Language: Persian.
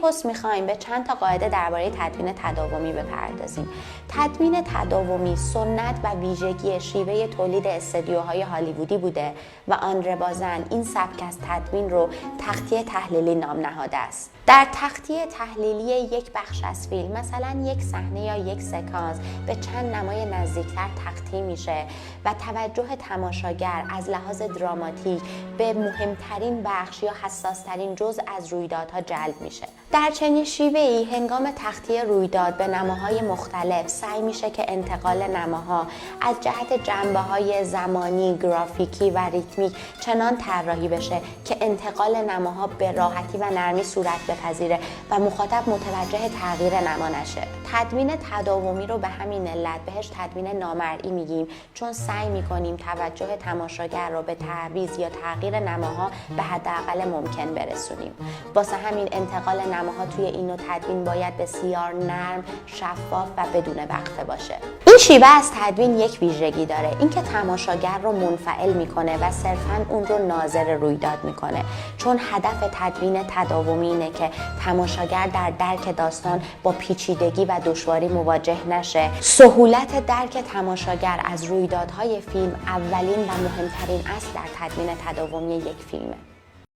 پست میخوایم به چند تا قاعده درباره تدوین تداومی بپردازیم. تدوین تداومی سنت و ویژگی شیوه تولید استدیوهای هالیوودی بوده و آندره بازن این سبک از تدوین رو تخطیه تحلیلی نام نهاده است. در تخطیه تحلیلی یک بخش از فیلم، مثلا یک صحنه یا یک سکانس به چند نمای نزدیکتر تقطیع میشه و توجه تماشاگر از لحاظ دراماتیک به مهمترین بخش یا حساسترین جزء از رویدادها جلب میشه. در چنین شیوه‌ای هنگام تخطیه رویداد به نماهای مختلف سعی میشه که انتقال نماها از جهت جنبه‌های زمانی، گرافیکی و ریتمیک چنان طراحی بشه که انتقال نماها به راحتی و نرمی صورت بپذیره و مخاطب متوجه تغییر نما نشه. تدوین تداومی رو به همین علت بهش تدوین نامرئی میگیم، چون سعی میکنیم توجه تماشاگر رو به تعویض یا تغییر نماها به حداقل ممکن برسونیم. واسه همین انتقال نماها توی این نوع تدوین باید بسیار نرم، شفاف و بدون وقفه باشه. این شیوه از تدوین یک ویژگی داره، اینکه تماشاگر رو منفعل میکنه و صرفاً اون رو ناظر رویداد میکنه، چون هدف تدوین تداومی اینه که تماشاگر در درک داستان با پیچیدگی و دشواری مواجه نشه. سهولت درک تماشاگر از رویدادهای فیلم اولین و مهمترین اصل در تدوین تداومی یک فیلمه.